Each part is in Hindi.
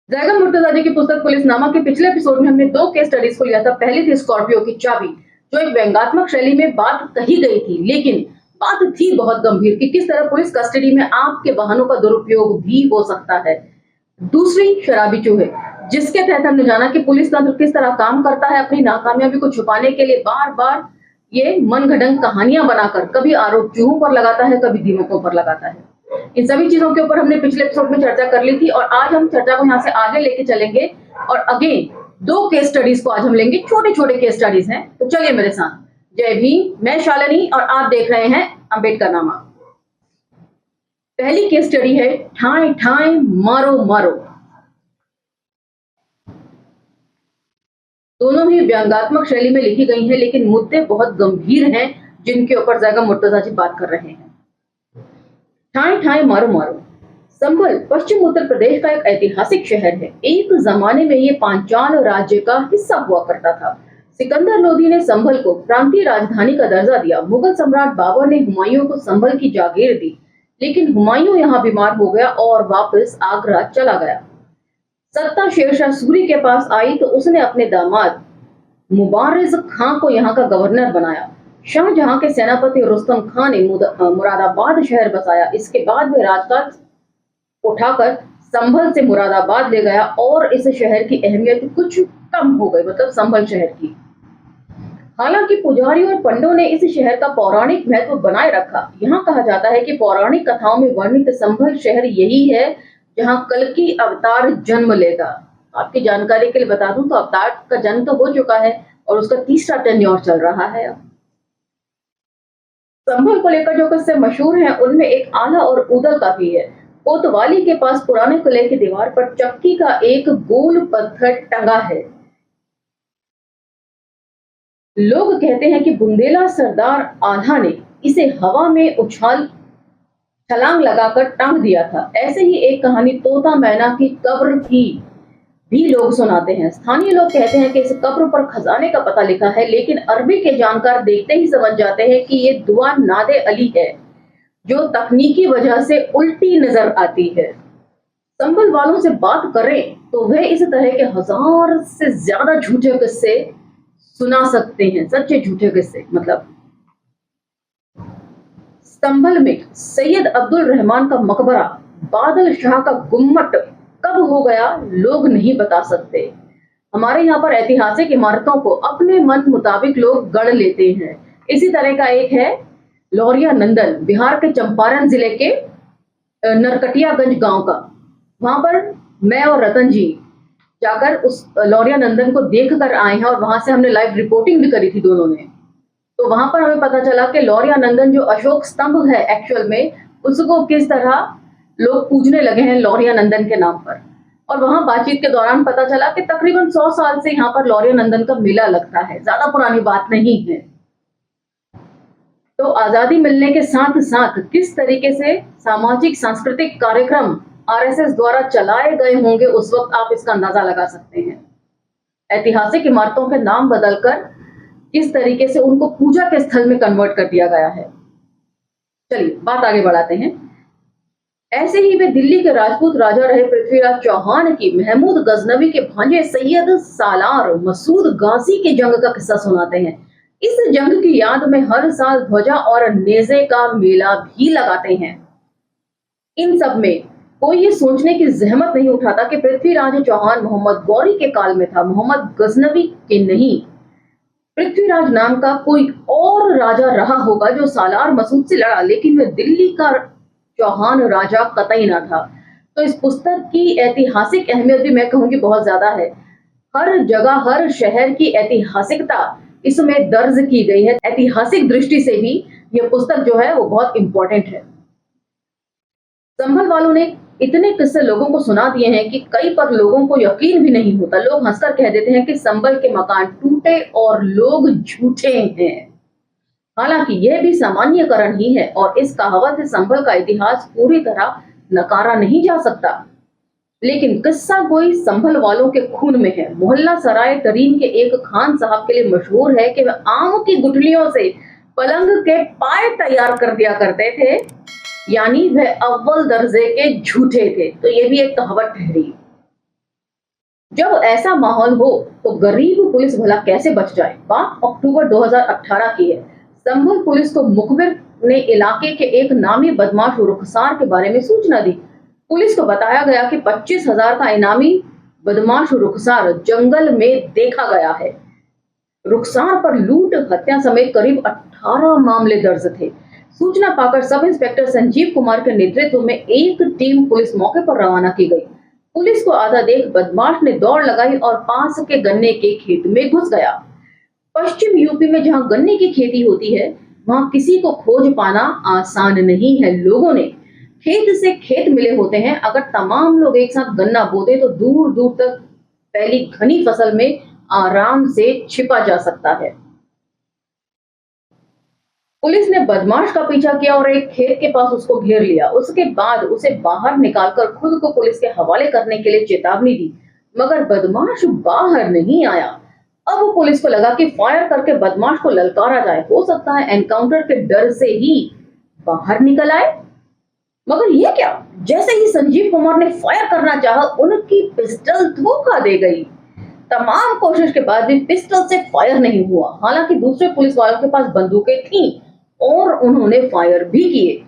जैगम मुर्तजा की पुस्तक पुलिसनामा के पिछले एपिसोड में हमने दो केस स्टडीज को लिया था। पहली थी स्कॉर्पियो की चाबी, जो एक व्यंग्यात्मक शैली में बात कही गई थी, लेकिन बात थी बहुत गंभीर कि किस तरह पुलिस कस्टडी में आपके वाहनों का दुरुपयोग भी हो सकता है। दूसरी शराबी चूहे, जिसके तहत हमने जाना कि पुलिस तंत्र किस तरह काम करता है अपनी नाकामयाबी को छुपाने के लिए। बार बार ये मनगढ़ंत कहानियां बनाकर कभी आरोप चूहों पर लगाता है, कभी दीमकों पर लगाता है। इन सभी चीजों के ऊपर हमने पिछले एपिसोड में चर्चा कर ली थी और आज हम चर्चा को यहाँ से आगे लेके चलेंगे। और अगेन दो केस स्टडीज को आज हम लेंगे, छोटे छोटे केस स्टडीज हैं, तो चलिए मेरे साथ। जय भीम, मैं शालिनी और आप देख रहे हैं अंबेडकर नामा। पहली केस स्टडी है ठाए ठाए मारो मारो। दोनों ही व्यंग्यात्मक शैली में लिखी गई हैं, लेकिन मुद्दे बहुत गंभीर हैं जिनके ऊपर जैगम मुर्तजा जी बात कर रहे हैं। ठाए ठाए मारो मारो। संभल पश्चिम उत्तर प्रदेश का एक ऐतिहासिक शहर है। एक जमाने में ये पांचाल राज्य का हिस्सा हुआ करता था। सिकंदर लोदी ने संभल को प्रांतीय राजधानी का दर्जा दिया। मुगल सम्राट बाबर ने हुमायूं को संभल की जागीर दी, लेकिन हुमायूं यहाँ बीमार हो गया और वापस आगरा चला गया। सत्ता शेरशाह सूरी के पास आई तो उसने अपने दामाद मुबारिज खां को यहाँ का गवर्नर बनाया। शाहजहां के सेनापति रुस्तम खान ने मुरादाबाद शहर बसाया। इसके बाद वे राजकाज उठाकर संभल से मुरादाबाद ले गया और इस शहर की अहमियत कुछ कम हो गई, मतलब संभल शहर की। हालांकि पुजारी और पंडों ने इस शहर का पौराणिक महत्व बनाए रखा। यहाँ कहा जाता है कि पौराणिक कथाओं में वर्णित संभल शहर यही है जहाँ कल्कि अवतार जन्म लेगा। आपकी जानकारी के लिए बता दूं तो अवतार का जन्म तो हो चुका है और उसका तीसरा टेन्योर चल रहा है। संभल को लेकर जो किस्से मशहूर हैं उनमें एक आला और ऊदल का भी है। कोतवाली के पास पुराने किले की दीवार पर चक्की का एक गोल पत्थर टंगा है। लोग कहते हैं कि बुंदेला सरदार आल्हा ने इसे हवा में छलांग लगाकर टांग दिया था। ऐसे ही एक कहानी तोता मैना की कब्र की भी लोग सुनाते हैं। स्थानीय लोग कहते हैं कि इस कब्र पर खजाने का पता लिखा है, लेकिन अरबी के जानकार देखते ही समझ जाते हैं कि ये दुआ नादे अली है, जो तकनीकी वजह से उल्टी नजर आती है। संभल वालों से बात करें तो वे इस तरह के 1000 से ज्यादा झूठे किस्से सुना सकते हैं। सच्चे झूठे किस्से मतलब। संभल में सैयद अब्दुल रहमान का मकबरा, बादल शाह का गुम्मट कब हो गया लोग नहीं बता सकते। हमारे यहाँ पर ऐतिहासिक इमारतों को अपने मन मुताबिक लोग गढ़ लेते हैं। इसी तरह का एक है लौरिया नंदन, बिहार के चंपारण जिले के नरकटियागंज गांव का। वहां पर मैं और रतन जी जाकर उस लौरिया नंदन को देख कर आए हैं और वहां से हमने लाइव रिपोर्टिंग भी करी थी दोनों ने। तो वहां पर हमें पता चला कि लौरिया नंदन जो अशोक स्तंभ है एक्चुअल में, उसको किस तरह लोग पूजने लगे हैं लौरिया नंदन के नाम पर। और वहां बातचीत के दौरान पता चला कि तकरीबन 100 साल से यहाँ पर लौरिया नंदन का मेला लगता है, ज्यादा पुरानी बात नहीं है। तो आजादी मिलने के साथ साथ किस तरीके से सामाजिक सांस्कृतिक कार्यक्रम आरएसएस द्वारा चलाए गए होंगे उस वक्त, आप इसका अंदाजा लगा सकते हैं। ऐतिहासिक इमारतों के नाम बदलकर किस तरीके से उनको पूजा के स्थल में कन्वर्ट कर दिया गया है। चलिए बात आगे बढ़ाते हैं। ऐसे ही वे दिल्ली के राजपूत राजा रहे पृथ्वीराज चौहान की महमूद गजनवी के भांजे सैयद सालार मसूद गाजी के जंग का किस्सा सुनाते हैं। इस जंग की याद में हर साल ध्वजा और नेजे का मेला भी लगाते हैं। इन सब में कोई ये सोचने की जहमत नहीं उठाता कि पृथ्वीराज चौहान मोहम्मद गौरी के काल में था, मोहम्मद गजनवी के नहीं। पृथ्वीराज नाम का कोई और राजा रहा होगा जो सालार मसूद से लड़ा, लेकिन वह दिल्ली का चौहान राजा कतई ना था। तो इस पुस्तक की ऐतिहासिक अहमियत भी मैं कहूंगी बहुत ज्यादा है। हर जगह हर शहर की ऐतिहासिकता इसमें दर्ज की गई है। ऐतिहासिक दृष्टि से भी यह पुस्तक जो है वो बहुत इंपॉर्टेंट है। संभल वालों ने इतने किस्से लोगों को सुना दिए हैं कि कई पर लोगों को यकीन भी नहीं होता। लोग हंसकर कह देते हैं कि संभल के मकान टूटे और लोग झूठे हैं। हालांकि यह भी सामान्यकरण ही है और इस कहावत से संभल का इतिहास पूरी तरह नकारा नहीं जा सकता। लेकिन किस्सा गोई संभल वालों के खून में है। मोहल्ला सराय तरीन के एक खान साहब के लिए मशहूर है कि वह आम की गुठलियों से पलंग के पाए तैयार कर दिया करते थे, यानी वह अव्वल दर्जे के झूठे थे। तो ये भी एक कहावत ठहरी। जब ऐसा माहौल हो तो गरीब पुलिस भला कैसे बच जाए। बात अक्टूबर 2018 की है। संभल पुलिस को मुखबिर ने इलाके के एक नामी बदमाश रुखसार के बारे में सूचना दी। पुलिस को बताया गया कि 25,000 का इनामी बदमाश रुखसार जंगल में देखा गया है। रुखसार पर लूट, हत्या समेत करीब 18 मामले दर्ज थे। सूचना पाकर सब इंस्पेक्टर संजीव कुमार के नेतृत्व में एक टीम पुलिस मौके पर रवाना की गई। पुलिस को आधा देख बदमाश ने दौड़ लगाई और पास के गन्ने के खेत में घुस गया। पश्चिम यूपी में जहां गन्ने की खेती होती है, वहां किसी को खोज पाना आसान नहीं है। लोगों ने खेत से खेत मिले होते हैं। अगर तमाम लोग एक साथ गन्ना बोते तो दूर दूर तक फैली घनी फसल में आराम से छिपा जा सकता है। पुलिस ने बदमाश का पीछा किया और एक खेत के पास उसको घेर लिया। उसके बाद उसे बाहर निकालकर खुद को पुलिस के हवाले करने के लिए चेतावनी दी, मगर बदमाश बाहर नहीं आया। अब पुलिस को लगा कि फायर करके बदमाश को ललकारा जाए, हो सकता है एनकाउंटर के डर से ही बाहर निकल आए। मगर ये क्या, जैसे ही संजीव कुमार ने फायर करना चाहा, उनकी पिस्टल धोखा दे गई। तमाम कोशिश के बाद भी पिस्टल से फायर नहीं हुआ। हालांकि दूसरे पुलिस वालों के पास बंदूकें थीं और उन्होंने फायर भी किए।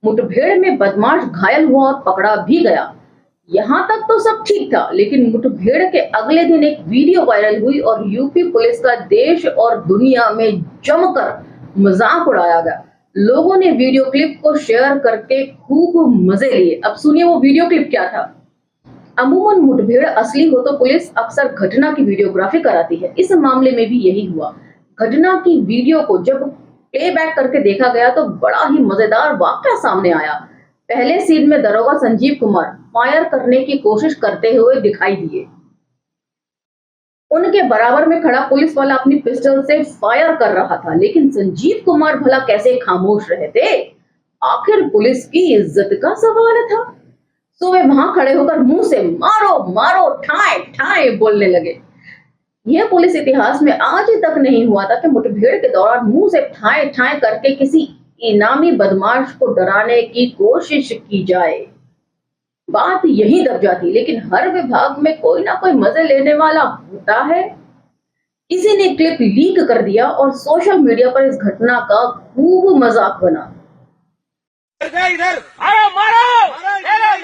मुठभेड़ में बदमाश घायल हुआ और पकड़ा भी गया। यहां तक तो सब ठीक था, लेकिन मुठभेड़ के अगले दिन एक वीडियो वायरल हुई और यूपी पुलिस का देश और दुनिया में जमकर मजाक उड़ाया गया। लोगों ने वीडियो क्लिप को शेयर करके खूब मजे लिए। अब सुनिए वो वीडियो क्लिप क्या था। अमूमन मुठभेड़ असली हो तो पुलिस अक्सर घटना की वीडियोग्राफी कराती है। इस मामले में भी यही हुआ। घटना की वीडियो को जब प्लेबैक करके देखा गया तो बड़ा ही मजेदार वाकया सामने आया। पहले सीन में दरोगा संजीव कुमार फायर करने की कोशिश करते हुए दिखाई दिए। उनके बराबर में खड़ा पुलिस वाला अपनी पिस्टल से फायर कर रहा था, लेकिन संजीव कुमार भला कैसे खामोश रहे थे। आखिर पुलिस की इज्जत का सवाल था। तो वे वहां खड़े होकर मुंह से मारो मारो ठाए ठाए बोलने लगे। यह पुलिस इतिहास में आज तक नहीं हुआ था कि मुठभेड़ के दौरान मुंह से ठाए ठाए करके किसी इनामी बदमाश को डराने की कोशिश की जाए। बात यही दब जाती, लेकिन हर विभाग में कोई ना कोई मजे लेने वाला होता है। किसी ने क्लिप लीक कर दिया और सोशल मीडिया पर इस घटना का खूब मजाक बना। इधर मारो मारो इधर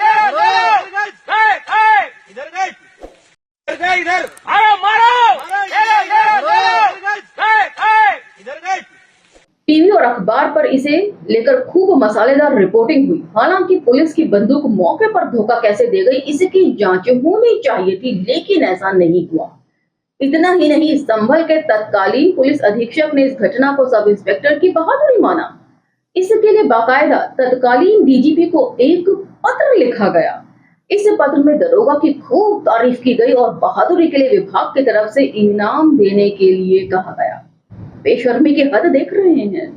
मारो मारो टीवी और अखबार पर इसे लेकर खूब मसालेदार रिपोर्टिंग हुई। हालांकि पुलिस की बंदूक मौके पर धोखा कैसे दे गई, इसकी जांच होनी चाहिए थी, लेकिन ऐसा नहीं हुआ। इतना ही नहीं, संभल के तत्कालीन पुलिस अधीक्षक ने इस घटना को सब इंस्पेक्टर की बहादुरी माना। इसके लिए बाकायदा तत्कालीन डीजीपी को एक पत्र लिखा गया। इस पत्र में दरोगा की खूब तारीफ की गई और बहादुरी के लिए विभाग की तरफ से इनाम देने के लिए कहा गया। बेशर्मी की हद देख रहे हैं।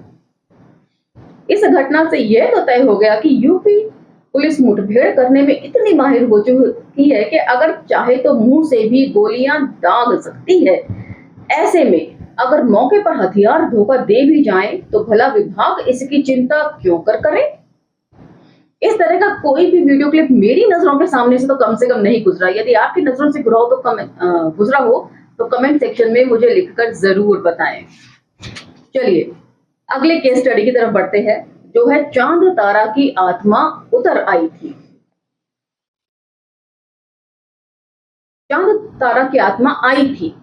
इस घटना से यह तो तय हो गया कि यूपी पुलिस मुठभेड़ करने में इतनी माहिर हो चुकी है कि अगर चाहे तो मुंह से भी गोलियां दाग सकती है। ऐसे में अगर मौके पर हथियार धोखा दे भी जाएं, तो भला विभाग इसकी चिंता क्यों करे। इस तरह का कोई भी वीडियो क्लिप मेरी नजरों के सामने से कम नहीं गुजरा। यदि आपकी नजरों से गुजरा हो तो कमेंट सेक्शन में मुझे लिखकर जरूर बताएं। चलिए अगले केस स्टडी की तरफ बढ़ते हैं, जो है चांद तारा की आत्मा उतर आई थी। चांद तारा की आत्मा आई थी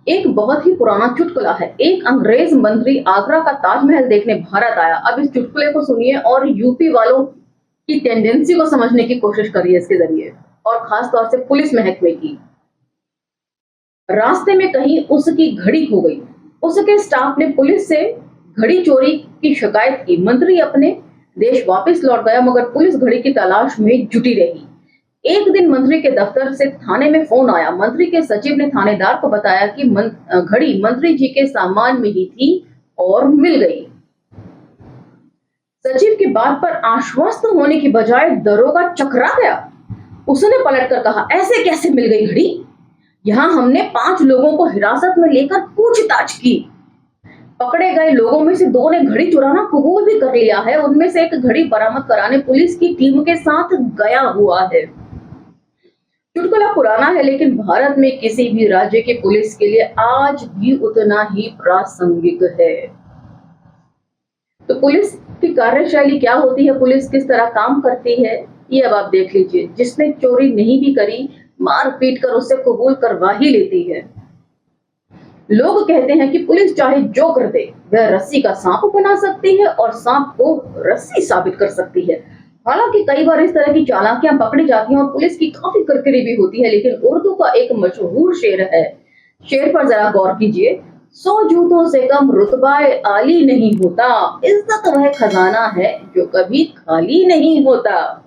एक बहुत ही पुराना चुटकुला है। एक अंग्रेज मंत्री आगरा का ताजमहल देखने भारत आया। अब इस चुटकुले को सुनिए और यूपी वालों की टेंडेंसी को समझने की कोशिश करिए इसके जरिए, और खास तौर से पुलिस महकमे की। रास्ते में कहीं उसकी घड़ी खो गई। उसके स्टाफ ने पुलिस से घड़ी चोरी की शिकायत की। मंत्री अपने देश वापस लौट गया, मगर पुलिस घड़ी की तलाश में जुटी रही। एक दिन मंत्री के दफ्तर से थाने में फोन आया। मंत्री के सचिव ने थानेदार को बताया कि घड़ी मंत्री जी के सामान में ही थी और मिल गई। सचिव की बात पर आश्वस्त होने की बजाय दरोगा चकरा गया। उसने पलटकर कहा, ऐसे कैसे मिल गई घड़ी? यहां हमने 5 लोगों को हिरासत में लेकर पूछताछ की। पकड़े गए लोगों में से 2 ने घड़ी चुराना कबूल भी कर लिया है। उनमें से एक घड़ी बरामद कराने पुलिस की टीम के साथ गया हुआ है। चुटकुला पुराना है, लेकिन भारत में किसी भी राज्य की पुलिस के लिए आज भी उतना ही प्रासंगिक है। तो पुलिस की कार्यशैली क्या होती है, पुलिस किस तरह काम करती है, ये अब आप देख लीजिए। जिसने चोरी नहीं भी करी, मार पीट कर उससे कबूल करवा ही लेती है। लोग कहते हैं कि पुलिस चाहे जो कर दे, वह रस्सी का सांप बना सकती है और सांप को रस्सी साबित कर सकती है। हालांकि कई बार इस तरह की चालाकियां पकड़ी जाती हैं और पुलिस की काफी किरकिरी भी होती है, लेकिन उर्दू का एक मशहूर शेर है, शेर पर जरा गौर कीजिए। 100 जूतों से कम रुतबाए आली नहीं होता, इज्जत वह खजाना है जो कभी खाली नहीं होता।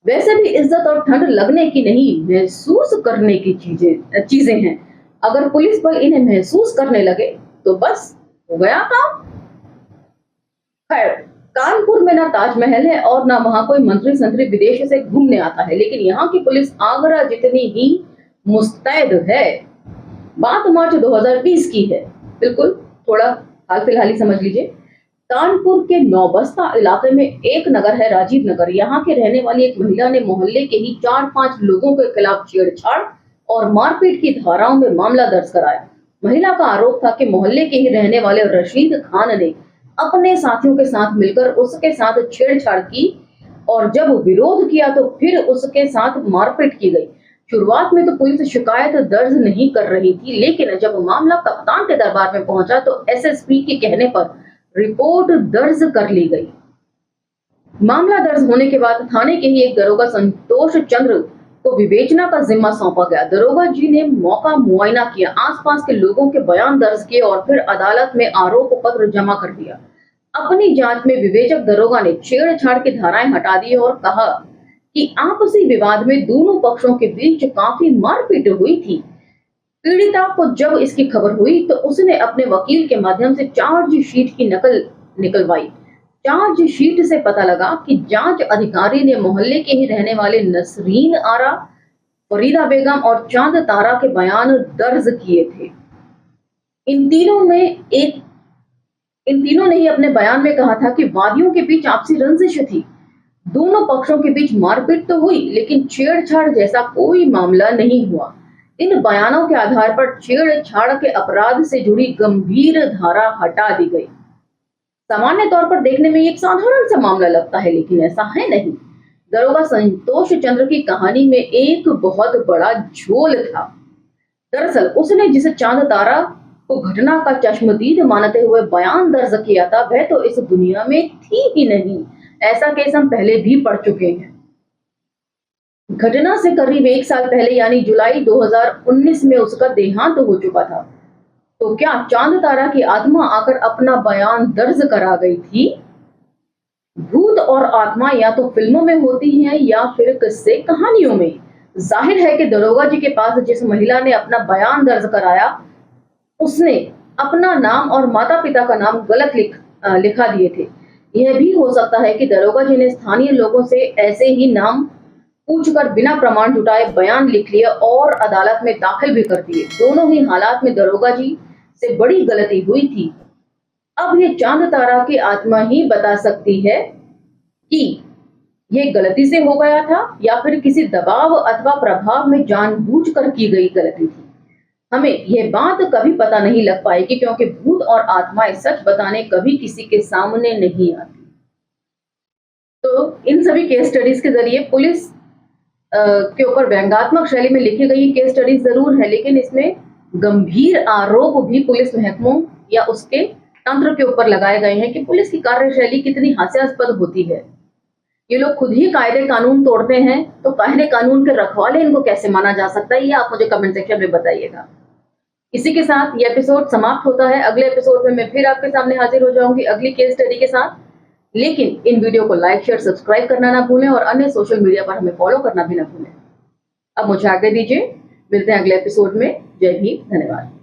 वैसे भी इज्जत और ठंड लगने की नहीं, महसूस करने की चीजें हैं। अगर पुलिस बल इन्हें महसूस करने लगे तो बस हो गया काम। खैर, कानपुर में ना ताजमहल है और ना वहां कोई मंत्री संतरी विदेश से घूमने आता है, लेकिन यहाँ की पुलिस आगरा जितनी ही मुस्तैद है। बात मार्च 2020 की है, बिल्कुल थोड़ा हाल फिलहाल ही समझ लीजिए। कानपुर के नौबस्ता इलाके में एक नगर है राजीव नगर। यहाँ के रहने वाली एक महिला ने मोहल्ले के ही 4-5 लोगों के खिलाफ छेड़छाड़ और मारपीट की धाराओं में मामला दर्ज कराया। महिला का आरोप था कि मोहल्ले के ही रहने वाले रशीद खान ने अपने साथियों के साथ मिलकर उसके साथ छेड़छाड़ की और जब विरोध किया तो फिर उसके साथ मारपीट की गई। शुरुआत में तो पुलिस शिकायत दर्ज नहीं कर रही थी, लेकिन जब मामला कप्तान के दरबार में पहुंचा तो एसएसपी के कहने पर रिपोर्ट दर्ज कर ली गई। मामला दर्ज होने के बाद थाने के ही एक दरोगा संतोष चंद्र को विवेचना का जिम्मा सौंपा गया। दरोगा जी ने मौका मुआयना किया, आसपास के लोगों के बयान दर्ज किए और फिर अदालत में आरोप पत्र जमा कर दिया। अपनी जांच में विवेचक दरोगा ने छेड़छाड़ की धाराएं हटा दी और कहा कि आपसी विवाद में दोनों पक्षों के बीच काफी मारपीट हुई थी। पीड़िता को जब इसकी खबर हुई तो उसने अपने वकील के माध्यम से चार्जशीट की नकल निकलवाई। चार्जशीट से पता लगा कि जांच अधिकारी ने मोहल्ले के ही रहने वाले नसरीन आरा, फरीदा बेगम और चांद तारा के बयान दर्ज किए थे। इन तीनों ने ही अपने बयान में कहा था कि वादियों के बीच आपसी रंजिश थी। दोनों पक्षों के बीच मारपीट तो हुई, लेकिन छेड़छाड़ जैसा कोई मामला नहीं हुआ। इन बयानों के आधार पर छेड़छाड़ के अपराध से जुड़ी गंभीर धारा हटा दी गई। सामान्य तौर पर देखने में एक साधारण सा मामला लगता है, लेकिन ऐसा है नहीं। दरोगा संतोष चंद्र की कहानी में एक बहुत बड़ा झोल था। दरअसल उसने जिस चांद तारा को घटना का चश्मदीद मानते हुए बयान दर्ज किया था, वह तो इस दुनिया में थी ही नहीं। ऐसा केस हम पहले भी पढ़ चुके हैं। घटना से करीब 1 साल पहले यानी जुलाई 2019 में उसका देहांत हो चुका था। तो क्या चांद तारा की आत्मा आकर अपना बयान दर्ज करा गई थी? भूत और आत्मा या तो फिल्मों में होती हैं या फिर किस्से कहानियों में। जाहिर है कि दरोगा जी के पास जिस महिला ने अपना बयान दर्ज कराया, उसने अपना नाम और माता पिता का नाम गलत लिखा दिए थे। यह भी हो सकता है कि दरोगा जी ने स्थानीय लोगों से ऐसे ही नाम पूछकर बिना प्रमाण जुटाए बयान लिख लिया और अदालत में दाखिल भी कर दिए। दोनों ही हालात में दरोगा जी से बड़ी गलती हुई थी। अब ये चांद तारा की आत्मा ही बता सकती है कि ये गलती से हो गया था या फिर किसी दबाव अथवा प्रभाव में जानबूझकर की गई गलती थी। हमें यह बात कभी पता नहीं लग पाएगी, क्योंकि भूत और आत्माएं सच बताने कभी किसी के सामने नहीं आती। तो इन सभी केस स्टडीज के जरिए पुलिस के ऊपर व्यंग्यात्मक शैली में लिखी गई केस स्टडीज जरूर है, लेकिन इसमें गंभीर आरोप भी पुलिस महकमों या उसके तंत्र के ऊपर लगाए गए हैं कि पुलिस की कार्यशैली कितनी हास्यास्पद होती है। ये लोग खुद ही कायदे कानून तोड़ते हैं, तो कायदे कानून के रखवाले इनको कैसे माना जा सकता है, ये आप मुझे कमेंट सेक्शन में बताइएगा। इसी के साथ ये एपिसोड समाप्त होता है। अगले एपिसोड में मैं फिर आपके सामने हाजिर हो जाऊंगी अगली केस स्टडी के साथ। लेकिन इन वीडियो को लाइक, शेयर, सब्सक्राइब करना ना भूलें और अन्य सोशल मीडिया पर हमें फॉलो करना भी ना भूलें। अब मुझे आज्ञा दीजिए, मिलते हैं अगले एपिसोड में। जय भीम, धन्यवाद।